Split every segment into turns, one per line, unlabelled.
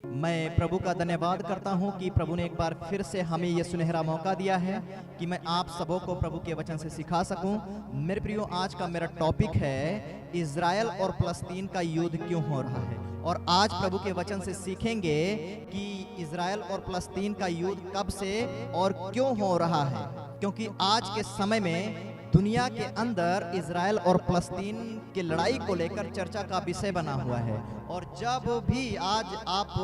मैं प्रभु का धन्यवाद करता हूं कि प्रभु ने एक बार फिर से हमें यह सुनहरा मौका दिया है कि मैं आप सबों को प्रभु के वचन से सिखा सकूं। मेरे प्रियो, आज का मेरा टॉपिक है इज़राइल और फ़लस्तीन का युद्ध क्यों हो रहा है। और आज प्रभु के वचन से सीखेंगे कि इज़राइल और फ़लस्तीन का युद्ध कब से और क्यों हो रहा है, क्योंकि आज के समय में दुनिया के अंदर इज़राइल और फ़लस्तीन की लड़ाई को लेकर चर्चा का विषय बना हुआ है। और जब भी आज आप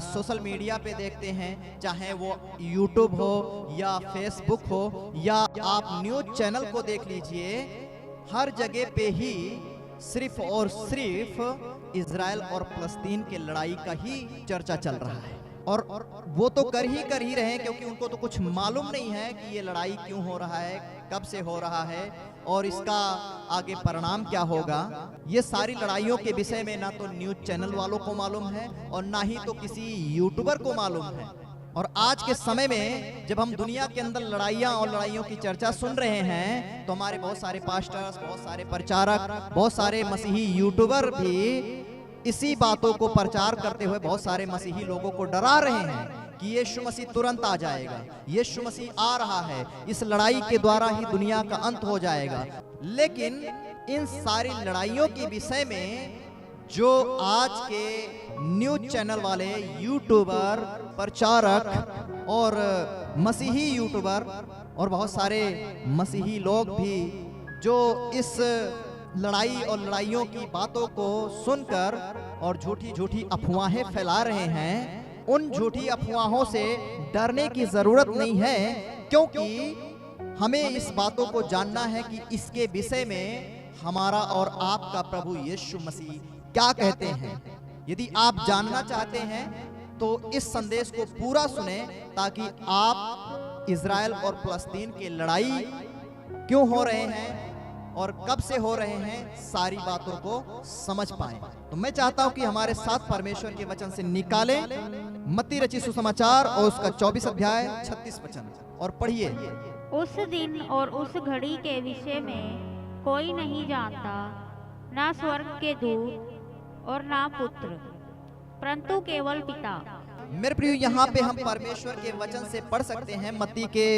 सोशल मीडिया पे देखते हैं, चाहे वो यूट्यूब हो या फेसबुक हो या आप न्यूज़ चैनल को देख लीजिए, हर जगह पे ही सिर्फ और सिर्फ इज़राइल और फ़लस्तीन की लड़ाई का ही चर्चा चल रहा है। और वो तो कर ही रहे हैं, क्योंकि उनको तो कुछ मालूम नहीं है कि ये लड़ाई क्यों हो रहा है, कब से हो रहा है और इसका आगे परिणाम क्या होगा। ये सारी लड़ाइयों के विषय में ना तो न्यूज़ चैनल वालों को मालूम है और ना ही तो किसी यूट्यूबर को मालूम है। और आज के समय में जब हम दुनिया के अंदर लड़ाइयाँ और लड़ाइयों की चर्चा सुन रहे हैं, तो हमारे बहुत सारे पास्टर्स, बहुत सारे प्रचारक, बहुत सारे मसीही यूट्यूबर भी इसी बातों को प्रचार करते हुए बहुत सारे मसीही लोगों को डरा रहे हैं कि यीशु मसीह तुरंत आ जाएगा, यीशु मसीह आ रहा है, इस लड़ाई के द्वारा ही दुनिया का अंत हो जाएगा। लेकिन इन सारी लड़ाइयों के विषय में जो आज के न्यूज़ चैनल वाले यूट्यूबर, प्रचारक और मसीही यूट्यूबर और बहुत सारे मसीही लोग भी जो इस लड़ाई और लड़ाइयों की बातों को सुनकर और झूठी अफवाहें फैला रहे हैं, उन झूठी अफवाहों से डरने की जरूरत नहीं है, क्योंकि हमें इस बातों को जानना है कि इसके विषय में हमारा और आपका प्रभु यीशु मसीह क्या कहते हैं। यदि आप जानना चाहते हैं तो इस संदेश को पूरा सुने, ताकि आप इज़राइल और फ़लस्तीन की लड़ाई क्यों हो रहे हैं और कब से हो रहे हैं, सारी बातों को समझ पाएं। तो मैं चाहता हूं कि हमारे साथ परमेश्वर के वचन से निकालें मत्ती रचित सुसमाचार और उसका 24 अध्याय 36 वचन और पढ़िए।
उस दिन और उस घड़ी के विषय में कोई नहीं जानता, ना स्वर्ग के दूत और ना पुत्र, परंतु केवल पिता।
मेरे प्रिय, यहाँ पे हम परमेश्वर के वचन से पढ़ सकते हैं मत्ती के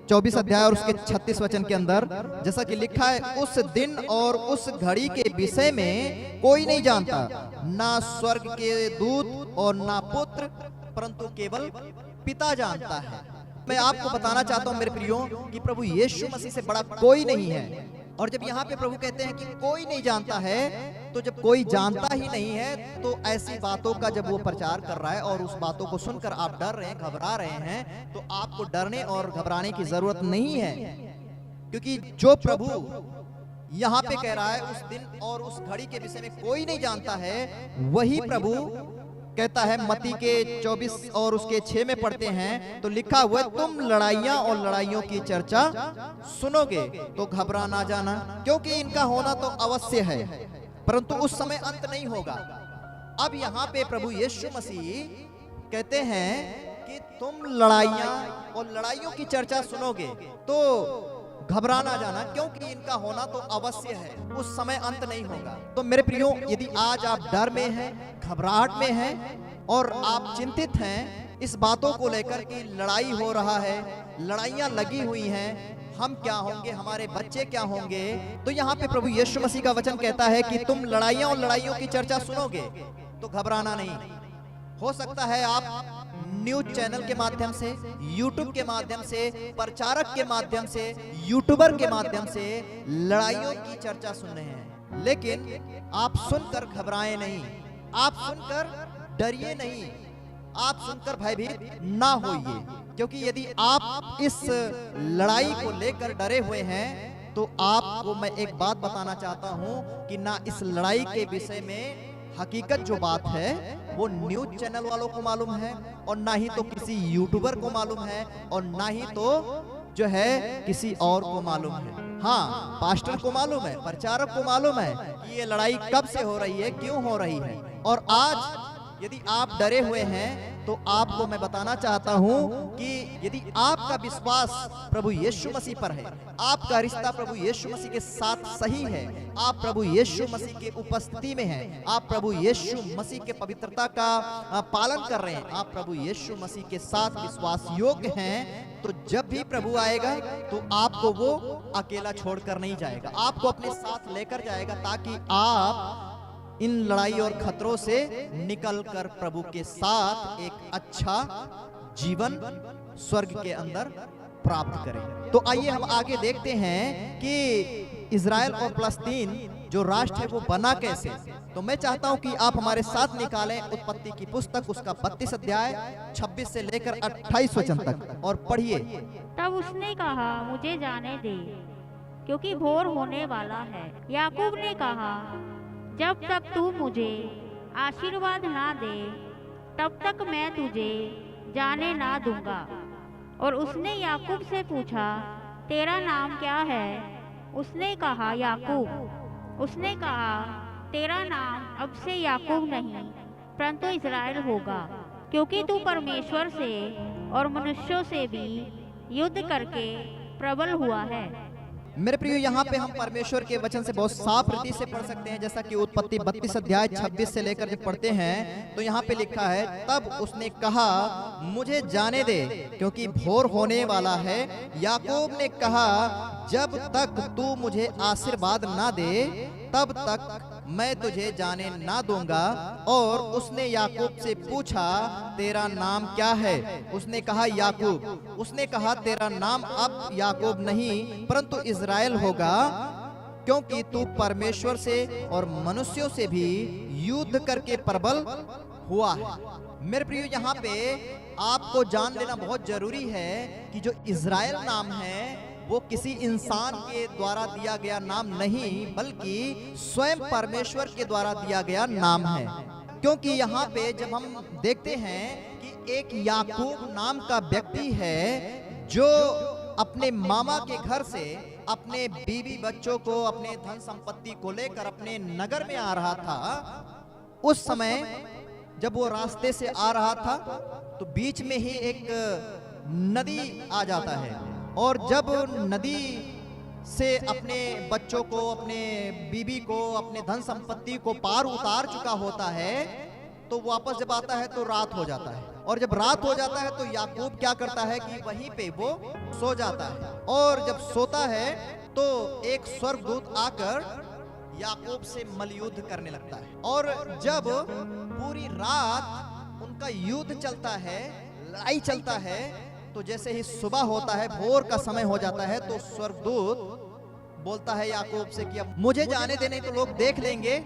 24 अध्याय और उसके 36 वचन के अंदर, जैसा कि लिखा है, उस दिन और उस घड़ी के विषय में कोई नहीं जानता, ना स्वर्ग के दूत और ना पुत्र, परंतु केवल पिता जानता है। मैं आपको बताना चाहता हूं मेरे प्रियो कि प्रभु यीशु मसीह से बड़ा कोई नहीं है। और जब यहाँ पे प्रभु कहते हैं कि कोई नहीं जानता है, तो जब कोई जानता ही नहीं है, तो ऐसी बातों का जब वो प्रचार कर रहा है और उस बातों को सुनकर आप डर रहे हैं, घबरा रहे हैं, तो आपको डरने और घबराने की जरूरत नहीं है, क्योंकि जो प्रभु यहाँ पे कह रहा है उस दिन और उस घड़ी के विषय में कोई नहीं जानता है, वही प्रभु कहता है मत्ती के 24 और उसके 6 में पढ़ते हैं, तो लिखा हुआ है, तुम लड़ाइयां और लड़ाइयों की चर्चा सुनोगे तो घबरा ना जाना, क्योंकि इनका होना तो अवश्य है, परंतु उस समय अंत नहीं होगा। अब यहाँ पे प्रभु यीशु मसीह कहते हैं कि तुम लड़ाइयां और लड़ाइयों की चर्चा सुनोगे तो घबरा ना जाना, क्योंकि इनका होना तो अवश्य है, उस समय अंत नहीं होगा। तो मेरे प्रियो, यदि आज आप डर में हैं, घबराहट में हैं और आप चिंतित हैं इस बातों को लेकर कि लड़ाई हो रहा है, लड़ाइयां लगी हुई हैं, हम क्या होंगे, हमारे बच्चे क्या होंगे, तो यहाँ पे प्रभु यीशु मसीह का वचन कहता है कि तुम लड़ाइयां और लड़ाइयों की चर्चा सुनोगे तो घबराना नहीं। हो सकता है आप न्यूज़ चैनल के माध्यम से, यूट्यूब के माध्यम से, प्रचारक के माध्यम से, यूट्यूबर के माध्यम से लड़ाइयों की चर्चा सुन रहे हैं, लेकिन आप सुनकर घबराएं नहीं, आप सुनकर डरिए नहीं, आप सुनकर भयभीत ना होइए, क्योंकि यदि आप इस लड़ाई को लेकर डरे हुए हैं तो आपको मैं एक बात बताना चाहता हूं कि ना इस लड़ाई के विषय में हकीकत जो बात है वो न्यूज़ चैनल वालों को मालूम है, और ना ही तो किसी यूट्यूबर को मालूम है, और ना ही तो जो है किसी और को मालूम है। हाँ, पास्टर को मालूम है, प्रचारक को मालूम है कि ये लड़ाई कब से हो रही है, क्यों हो रही है। और आज यदि आप डरे हुए हैं तो आपको मैं बताना चाहता हूं कि यदि आपका विश्वास प्रभु यीशु मसीह पर है, आपका रिश्ता प्रभु यीशु मसीह के साथ सही है, आप प्रभु यीशु मसीह के उपस्थिति में हैं, आप प्रभु यीशु मसीह के पवित्रता का पालन कर रहे हैं, आप प्रभु यीशु मसीह के साथ विश्वास योग्य हैं, तो जब भी प्रभु आएगा तो आपको वो अकेला छोड़कर नहीं जाएगा, आपको अपने साथ लेकर जाएगा, ताकि आप इन लड़ाई और खतरों से निकलकर प्रभु के साथ एक अच्छा जीवन स्वर्ग के अंदर प्राप्त करें। तो आइए हम आगे देखते हैं कि इजराइल और फलस्तीन जो राष्ट्र है वो बना कैसे। तो मैं चाहता हूं कि आप हमारे साथ निकालें उत्पत्ति की पुस्तक, उसका 32 अध्याय 26 से लेकर 28 वचन तक और पढ़िए।
तब उसने कहा, मुझे जाने दे, क्योंकि भोर होने वाला है। याकूब ने कहा, जब तक तू मुझे आशीर्वाद ना दे तब तक मैं तुझे जाने ना दूंगा। और उसने याकूब से पूछा, तेरा नाम क्या है? उसने कहा, याकूब। उसने कहा, तेरा नाम अब से याकूब नहीं परंतु इज़राइल होगा, क्योंकि तू परमेश्वर से और मनुष्यों से भी युद्ध करके प्रबल हुआ है।
मेरे प्रियो, यहाँ पे हम परमेश्वर के वचन से बहुत साफ रीति से पढ़ सकते हैं, जैसा कि उत्पत्ति 32 अध्याय 26 से लेकर जब पढ़ते हैं तो यहाँ पे लिखा है, तब उसने कहा, मुझे जाने दे, क्योंकि भोर होने वाला है। याकूब ने कहा, जब तक तू मुझे आशीर्वाद ना दे तब तक मैं तुझे जाने ना दूंगा। और उसने याकूब से पूछा, तेरा नाम क्या है? उसने कहा, याकूब। उसने कहा, तेरा नाम अब याकूब नहीं परंतु इज़राइल होगा, क्योंकि तू परमेश्वर से और मनुष्यों से भी युद्ध करके प्रबल हुआ है। मेरे प्रियो, यहाँ पे आपको जान लेना बहुत जरूरी है कि जो इज़राइल नाम है वो किसी इंसान के द्वारा दिया गया नाम नहीं, बल्कि स्वयं परमेश्वर के द्वारा दिया गया नाम है। क्योंकि यहाँ पे जब हम देखते हैं कि एक याकूब नाम का व्यक्ति है जो अपने मामा के घर से अपने बीवी बच्चों को, अपने धन संपत्ति को लेकर अपने नगर में आ रहा था। उस समय जब वो रास्ते से आ रहा था तो बीच में ही एक नदी आ जाता है, और जब नदी से अपने बच्चों को, अपने बीबी को, अपने धन संपत्ति को पार उतार चुका होता है तो वापस जब आता है तो रात हो जाता है। और जब रात हो जाता है तो याकूब क्या करता है कि वहीं पे वो सो जाता है। और जब सोता है तो एक स्वर्गदूत आकर याकूब से मल्लयुद्ध करने लगता है। और जब पूरी रात उनका युद्ध चलता है, लड़ाई चलता है, तो जैसे ही सुबह होता है, भोर का समय हो जाता है, तो स्वर्गदूत बोलता है याकूब से कि अब मुझे जाने दे, नहीं तो लोग देख लेंगे।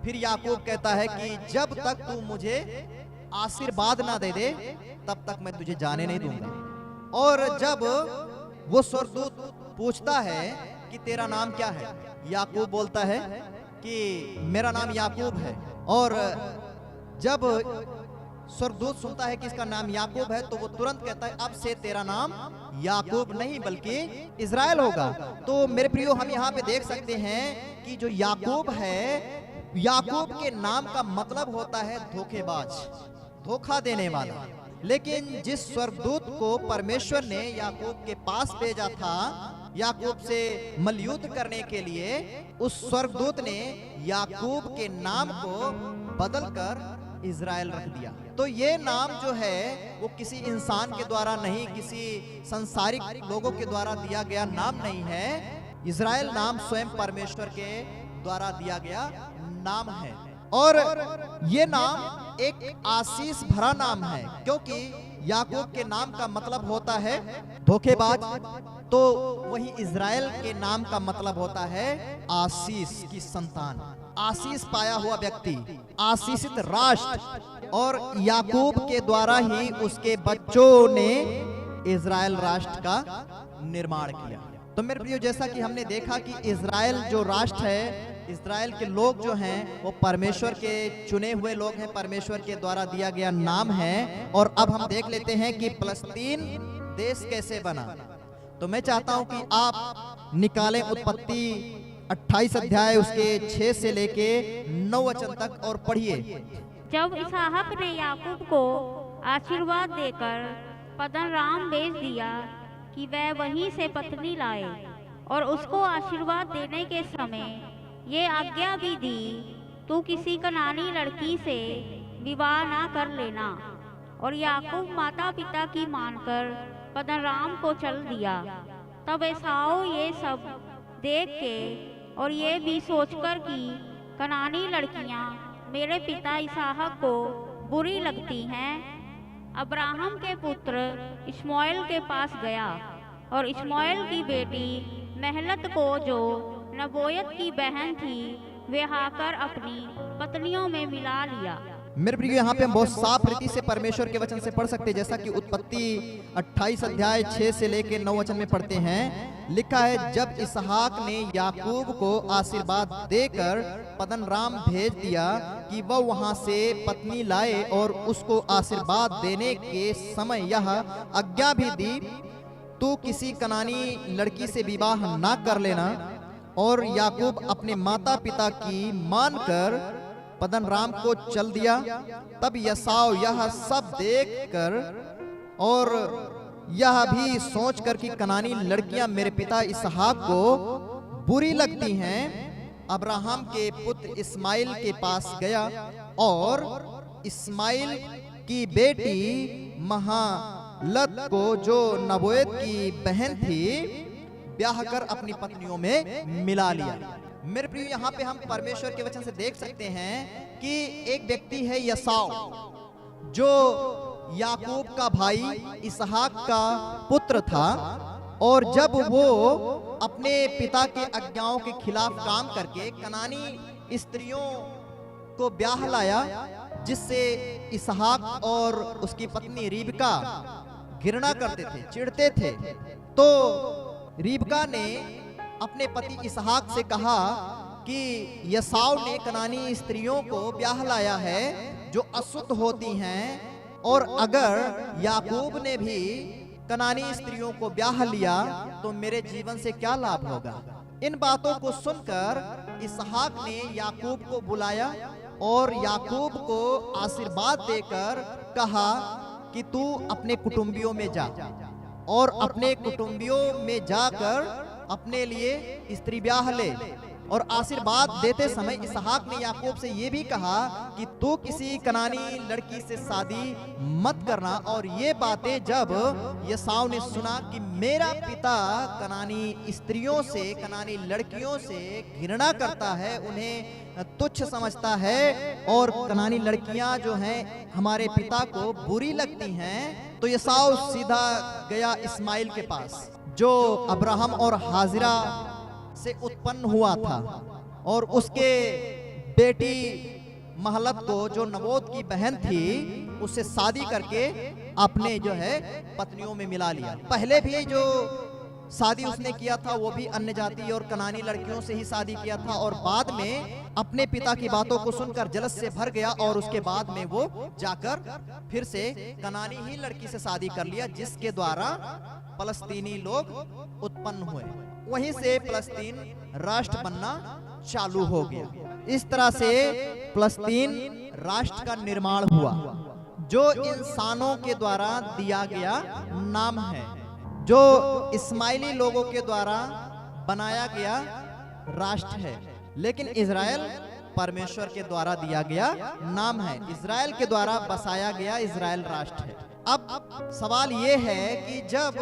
फिर याकूब कहता है कि जब तक तू मुझे आशीर्वाद ना दे दे तब तक मैं तुझे जाने नहीं दूंगा। और जब वो स्वर्गदूत पूछता है कि तेरा नाम क्या है, याकूब बोलता है कि मेरा नाम याकूब है। और जब स्वर्गदूत सुनता है कि इसका नाम याकूब है तो वो तुरंत कहता है, अब से तेरा नाम याकूब नहीं बल्कि इज़राइल होगा। तो मेरे प्रियो, हम यहाँ पे देख सकते हैं कि जो याकूब है, याकूब के नाम का मतलब होता है धोखेबाज, धोखा देने वाला। लेकिन जिस स्वर्गदूत को परमेश्वर ने याकूब के पास भेजा था याकूब से मल्लयुद्ध करने के लिए, उस स्वर्गदूत ने याकूब के नाम को बदलकर इज़राइल रख दिया। तो ये नाम जो है वो किसी इंसान के द्वारा नहीं, किसी संसारिक लोगों के द्वारा दिया गया नाम नहीं है। इज़राइल नाम स्वयं परमेश्वर के द्वारा दिया गया नाम है। और ये नाम एक आशीष भरा नाम है, क्योंकि याकूब के नाम का मतलब होता है धोखेबाज, तो वही इज़राइल के नाम का मतलब होता है आशीष की संतान, आशीष पाया हुआ व्यक्ति, आशीषित राष्ट्र। और याकूब के द्वारा ही उसके बच्चों ने इज़राइल राष्ट्र का निर्माण किया। तो मेरे प्रियो, जैसा कि हमने देखा कि इज़राइल जो राष्ट्र है, इज़राइल के लोग जो हैं वो परमेश्वर के चुने हुए लोग हैं, परमेश्वर के द्वारा दिया गया नाम है। और अब हम देख लेते हैं कि फलस्तीन देश कैसे बना। तो मैं चाहता हूं कि आप निकालें उत्पत्ति 28 अध्याय उसके 6 से लेके 9 वचन तक और पढ़िए।
जब इसहाक ने याकूब को आशीर्वाद देकर पद्दनराम भेज दिया कि वह वहीं से पत्नी लाए, और उसको आशीर्वाद देने के समय ये आज्ञा भी दी, तू किसी कनानी लड़की से विवाह ना कर लेना। और याकूब माता पिता की मानकर पद्दनराम को चल दिया। तब एसाव ये सब देख के और ये भी सोचकर कि कनानी लड़कियां मेरे पिता इसहाक को बुरी लगती हैं, अब्राहम के पुत्र इश्माएल के पास गया और इश्माएल की बेटी महलत को, जो नबोयत की बहन थी, ब्याहकर अपनी पत्नियों में मिला लिया।
मेरे प्रिय, यहाँ पे हम बहुत साफ रीति से परमेश्वर के वचन से पढ़ सकते हैं, जैसा कि उत्पत्ति 28 अध्याय 6 से लेकर 9 वचन में पढ़ते हैं। लिखा है, जब इसहाक ने याकूब को आशीर्वाद देकर पद्दनराम भेज दिया कि वह वहां से पत्नी लाए, और उसको आशीर्वाद देने के समय यह आज्ञा भी दी, तू किसी कनानी लड़की से विवाह ना कर लेना। और याकूब अपने माता पिता की मानकर पद्दनराम को चल दिया। तब एसाव यह सब देखकर और यह भी सोचकर कि कनानी लड़कियां मेरे पिता इसहाक को बुरी लगती हैं, अब्राहम के पुत्र इस्माइल के पास गया और इस्माइल की बेटी महलत को, जो नबोयत की बहन थी, ब्याह कर अपनी पत्नियों में मिला लिया। मेरे प्रिय, यहाँ पे हम परमेश्वर के वचन से देख सकते हैं कि एक व्यक्ति है एसाव, जो याकूब का भाई इसहाक का पुत्र था, और जब वो अपने पिता के आज्ञाओं के खिलाफ काम करके कनानी स्त्रियों को ब्याह लाया, जिससे इसहाक और उसकी पत्नी रिबका घृणा करते थे, चिढ़ते थे, तो रिबका ने अपने पति इसहाक से कहा कि एसाव ने कनानी स्त्रियों को ब्याह लाया है जो अशुद्ध होती हैं, और अगर याकूब ने भी कनानी स्त्रियों को ब्याह लिया तो मेरे जीवन से क्या लाभ होगा। इन बातों को सुनकर इसहाक ने याकूब को बुलाया और याकूब को आशीर्वाद देकर कहा कि तू अपने कुटुंबियों में जा, और अपने कुटुंबियों में जाकर अपने लिए स्त्री ब्याह ले। और आशीर्वाद देते समय इसहाक ने याकूब से ये भी कहा कि तू किसी कनानी लड़की से शादी मत करना। और ये बातें जब एसाव ने सुना कि मेरा पिता कनानी स्त्रियों से, कनानी लड़कियों से घृणा करता है, उन्हें तुच्छ समझता है, और कनानी लड़कियां जो हैं हमारे पिता को बुरी लगती हैं, तो एसाव सीधा गया इस्माइल के पास, जो अब्राहम और हाजिरा से उत्पन्न हुआ था, और उसके बेटी महलत को, जो नबोत की बहन थी, उससे शादी करके अपने जो है पत्नियों में मिला लिया। पहले भी जो शादी उसने किया था वो भी अन्य जाति और कनानी लड़कियों से ही शादी किया था, और बाद में अपने पिता की बातों को सुनकर जलस से भर गया, और उसके बाद में वो जाकर फिर से कनानी ही लड़की से शादी कर लिया, जिसके द्वारा फलस्तीनी लोग उत्पन्न हुए। वहीं से फलस्तीन राष्ट्र बनना चालू हो गया। इस तरह से फलस्तीन राष्ट्र का निर्माण हुआ, जो इंसानों के द्वारा दिया गया नाम है, जो इस्माइली लोगों के द्वारा बनाया गया राष्ट्र है। लेकिन इज़राइल परमेश्वर के द्वारा दिया गया नाम है, इज़राइल के द्वारा बसाया गया इज़राइल राष्ट्र है। अब सवाल ये है कि जब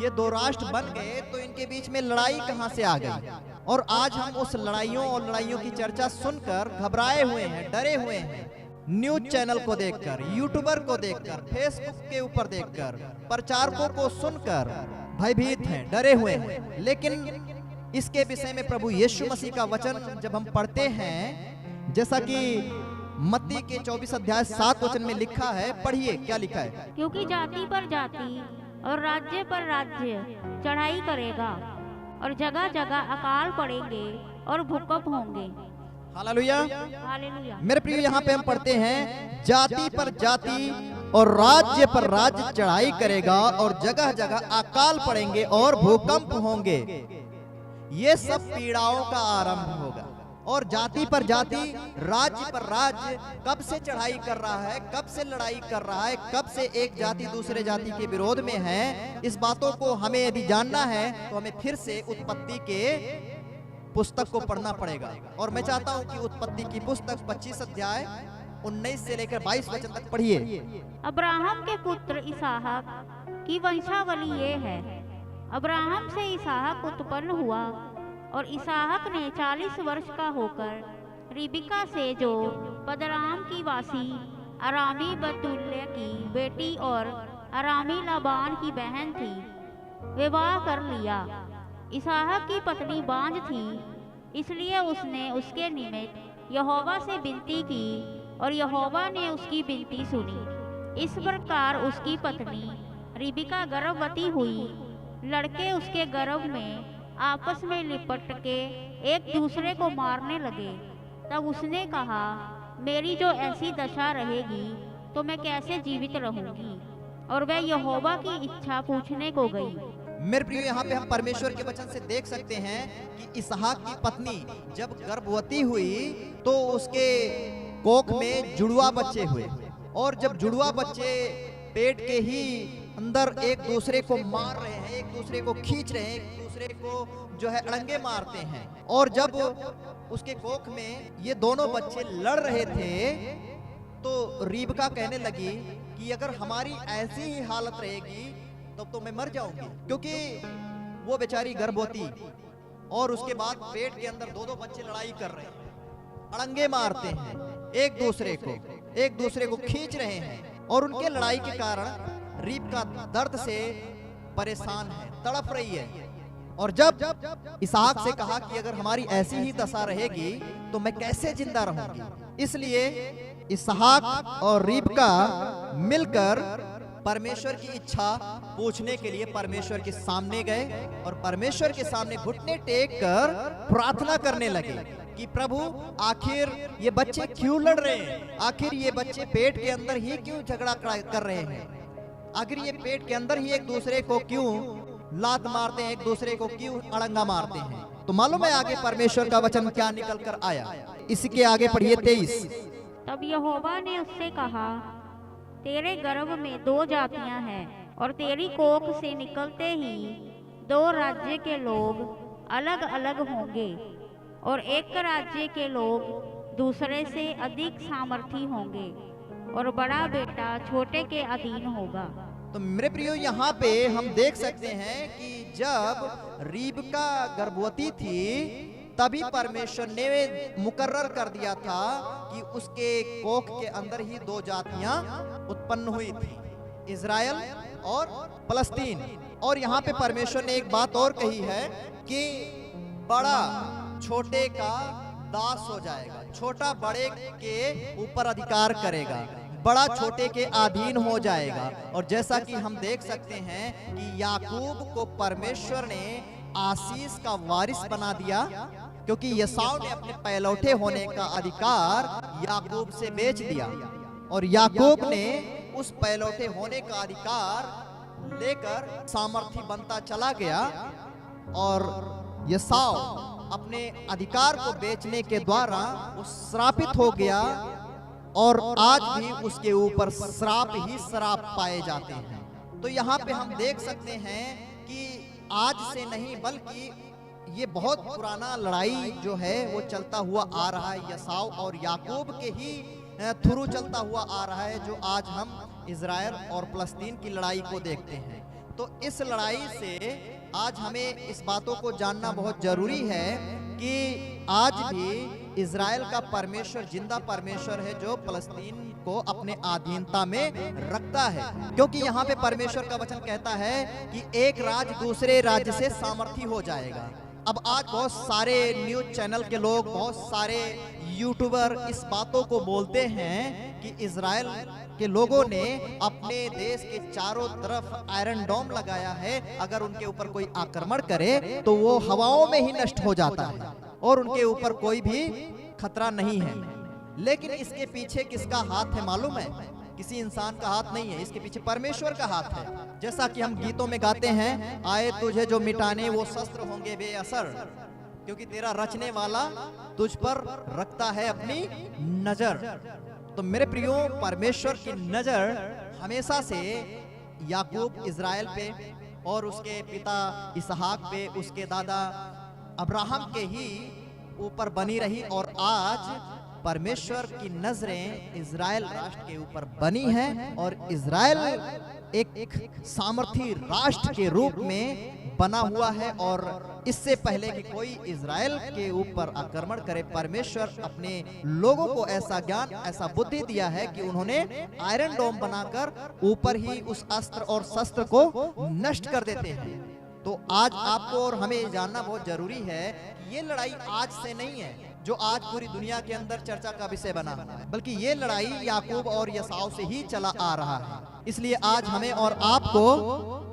ये दो राष्ट्र बन गए तो इनके बीच में लड़ाई कहां से आ गई। और आज हम उस लड़ाइयों और लड़ाइयों की चर्चा सुनकर घबराए हुए हैं, डरे हुए हैं। न्यूज चैनल को देखकर, यूट्यूबर को देखकर, फेसबुक के ऊपर देखकर, प्रचारकों को सुनकर भयभीत हैं, डरे हुए हैं। लेकिन इसके विषय में प्रभु यीशु मसीह का वचन जब हम पढ़ते हैं, जैसा कि मत्ती के 24 अध्याय 7 वचन में लिखा है, पढ़िए क्या लिखा है।
क्योंकि जाति पर जाति और राज्य पर राज्य चढ़ाई करेगा, और जगह जगह अकाल पड़ेंगे और भूकंप होंगे।
Hallelujah,
hallelujah.
मेरे प्रिय, यहाँ पे हम पढ़ते हैं, जाति पर जाति और राज्य पर राज्य चढ़ाई करेगा, और जगह जगह अकाल पड़ेंगे और भूकंप होंगे। ये सब पीड़ाओं का आरंभ होगा। और जाति पर जाति, राज्य पर राज्य कब से चढ़ाई कर रहा है, कब से लड़ाई कर रहा है, कब से एक जाति दूसरे जाति के विरोध में है। इस बातों को हमें यदि जानना है तो हमें फिर से उत्पत्ति के पुस्तक को पढ़ना पड़ेगा। और मैं चाहता हूं कि उत्पत्ति की पुस्तक 25 अध्याय 19 से लेकर 22 वचन तक पढ़िए।
अब्राहम के पुत्र इसहाक की वंशावली ये है। अब्राहम से इसहाक उत्पन्न हुआ और इसहाक ने 40 वर्ष का होकर रिबिका से, जो पदराम की वासी अरामी बतूल्य की बेटी और अरामी लाबान की बहन थी, विवाह कर लिया। इसहाक की पत्नी बांझ थी, इसलिए उसने उसके निमित्त यहोवा से विनती की और यहोवा ने उसकी विनती सुनी। इस प्रकार उसकी पत्नी रिबिका गर्भवती हुई। लड़के उसके गर्भ में आपस में लिपट के एक दूसरे को मारने लगे। तब उसने कहा, मेरी जो ऐसी दशा रहेगी तो मैं कैसे जीवित रहूंगी? और वह यहोवा की इच्छा पूछने को गई।
मेरे प्रियो, यहाँ पे हम परमेश्वर के वचन से देख सकते हैं कि इसहाक की पत्नी जब गर्भवती हुई तो उसके कोख में जुड़वा बच्चे हुए, और जब जुड़वा बच्चे पेट के ही अंदर एक दूसरे को मार रहे हैं, एक दूसरे को खींच रहे हैं, एक दूसरे को जो है अड़ंगे मारते हैं। और जब उसके कोख में ये दोनों बच्चे लड़ रहे थे तो रिबका कहने लगी कि अगर हमारी ऐसी ही हालत रहेगी तब तो मैं मर जाऊंगी, क्योंकि वो बेचारी गर्भवती और उसके बाद पेट के अंदर दो बच्चे लड़ाई कर रहे हैं, अड़ंगे मारते हैं, एक दूसरे को खींच रहे हैं। और उनके लड़ाई के कारण रिबका दर्द से परेशान है, तड़प रही है। और जब इसहाक से कहा कि अगर हमारी ऐसी ही दशा रहेगी तो मैं कैसे जिंदा रहूंगी, इसलिए इसहाक और रिबका मिलकर परमेश्वर की इच्छा पूछने के लिए परमेश्वर के सामने गए और परमेश्वर के सामने घुटने टेक कर प्रार्थना करने लगे कि प्रभु, आखिर ये बच्चे क्यों लड़ रहे हैं? आखिर ये बच्चे पेट के अंदर ही क्यों झगड़ा कर रहे हैं? आखिर ये पेट के अंदर ही एक दूसरे को क्यों लात मारते हैं, एक दूसरे को क्यों अड़ंगा मारते हैं? तो मालूम है आगे परमेश्वर का वचन क्या निकल कर आया। इसके आगे पढ़िए 23।
तब यहोवा ने उससे कहा, तेरे गर्भ में 2 जातियां हैं और तेरी कोख से निकलते ही 2 राज्य के लोग अलग अलग होंगे और एक राज्य के लोग दूसरे से अधिक सामर्थी होंगे और बड़ा बेटा छोटे के अधीन होगा।
तो मेरे प्रियो, यहाँ पे हम देख सकते हैं कि जब रिबका गर्भवती थी तभी परमेश्वर ने मुकर्रर कर दिया था कि उसके कोख के अंदर ही 2 जातियां उत्पन्न हुई थी, इजराइल और फलस्तीन। और यहाँ पे परमेश्वर ने एक बात और कही है कि बड़ा छोटे का दास हो जाएगा, छोटा बड़े के ऊपर अधिकार करेगा, बड़ा छोटे के अधीन हो जाएगा। और जैसा कि हम देख सकते हैं कि याकूब को परमेश्वर ने आशीष का वारिस बना दिया, क्योंकि यसाव ने अपने पहलौठे होने का अधिकार याकूब से बेच दिया और याकूब ने उस पहलौठे होने का अधिकार लेकर सामर्थी बनता चला गया और यसाव अपने अधिकार को बेचने के द्वारा वो श्रापित हो गया और आज भी उसके ऊपर श्राप ही श्राप पाए जाते हैं। तो यहाँ पे हम देख सकते हैं कि आज से नहीं बल्कि ये बहुत पुराना लड़ाई जो है वो चलता हुआ आ रहा है, यसाव और याकूब के ही थ्रू चलता हुआ आ रहा है, जो आज हम इजराइल और फलस्तीन की लड़ाई को देखते हैं। तो इस लड़ाई से आज हमें इस बातों को जानना बहुत जरूरी है कि आज भी इजराइल का परमेश्वर जिंदा परमेश्वर है, जो फलस्तीन को अपने अधीनता में रखता है। क्योंकि यहाँ पे परमेश्वर का वचन कहता है कि एक राज्य दूसरे राज्य से सामर्थी हो जाएगा। अब आज बहुत सारे न्यूज चैनल के लोग, बहुत सारे यूट्यूबर इस बातों को बोलते हैं कि इजराइल के लोगों ने अपने देश के चारों तरफ आयरन डोम लगाया है, अगर उनके ऊपर कोई आक्रमण करे तो वो हवाओं में ही नष्ट हो जाता है और उनके ऊपर कोई भी खतरा नहीं है। लेकिन इसके पीछे किसका हाथ है मालूम है? किसी इंसान का हाथ नहीं है, इसके पीछे परमेश्वर का हाथ है। जैसा कि हम गीतों में गाते हैं, आए तुझे जो मिटाने वो शस्त्र होंगे बेअसर। क्योंकि तेरा रचने वाला तुझ पर रखता है अपनी नजर। तो मेरे प्रियो, परमेश्वर की नजर हमेशा से याकूब इज़राइल पे और उसके पिता इसहाक पे, उसके दादा अब्राहम के ही ऊपर बनी रही, और आज परमेश्वर की नजरें इज़राइल राष्ट्र के ऊपर बनी है, और इज़राइल एक सामर्थी राष्ट्र के रूप में बना हुआ है। और इससे पहले कि कोई इज़राइल के ऊपर आक्रमण करे, परमेश्वर अपने लोगों को ऐसा ज्ञान, ऐसा बुद्धि दिया है कि उन्होंने आयरन डोम बनाकर ऊपर ही उस अस्त्र और शस्त्र को नष्ट कर देते हैं। तो आज आपको और हमें जानना बहुत जरूरी है कि ये लड़ाई आज से नहीं है जो आज पूरी दुनिया के अंदर चर्चा का विषय बना है, बल्कि ये लड़ाई याकूब और यसाव से ही चला आ रहा है। इसलिए आज हमें और आपको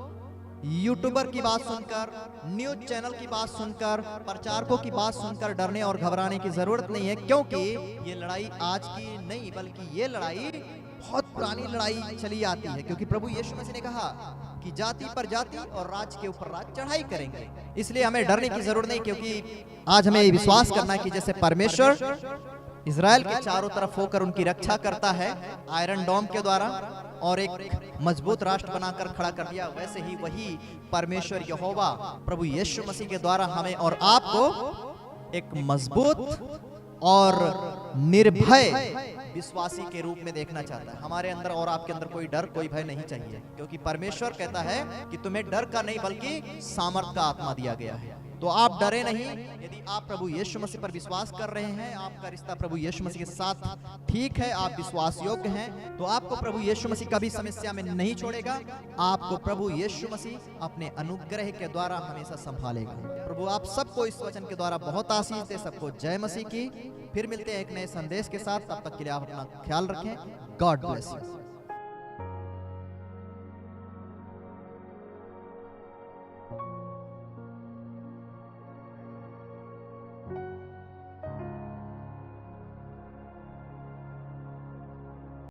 यूट्यूबर की बात सुनकर, न्यूज चैनल की बात सुनकर, प्रचारकों की बात सुनकर डरने और घबराने की जरूरत नहीं है, क्योंकि ये लड़ाई आज की नहीं बल्कि ये लड़ाई बहुत पुरानी लड़ाई चली आती है। क्योंकि प्रभु यीशु मसीह ने कहा कि जाति पर जाति और राज के ऊपर राज चढ़ाई करेंगे। इसलिए हमें डरने की जरूरत नहीं, क्योंकि आज हमें विश्वास करना है कि जैसे परमेश्वर इज़राइल के चारों तरफ होकर उनकी रक्षा करता है आयरन डोम के द्वारा और एक मजबूत राष्ट्र बनाकर खड़ा कर दिया, वैसे ही वही परमेश्वर यहोवा प्रभु यीशु मसीह के द्वारा हमें और आपको एक मजबूत और निर्भय विश्वासी के रूप में देखना चाहता है। हमारे अंदर और आपके अंदर कोई डर, कोई भय नहीं चाहिए, क्योंकि परमेश्वर कहता है कि तुम्हें डर का नहीं बल्कि सामर्थ का आत्मा दिया गया है। तो आप डरे नहीं। यदि आप प्रभु यीशु मसीह पर विश्वास कर रहे हैं, आपका रिश्ता प्रभु यीशु मसीह के साथ ठीक है, आप विश्वास योग्य हैं, तो आपको प्रभु यीशु मसीह कभी समस्या में नहीं छोड़ेगा। आपको प्रभु यीशु मसीह अपने अनुग्रह के द्वारा हमेशा संभालेगा। प्रभु आप सबको इस वचन के द्वारा बहुत आशीष दे। सबको जय मसीह की। फिर मिलते हैं एक नए संदेश के साथ, तब तक के लिए आप अपना ख्याल रखें। God bless you.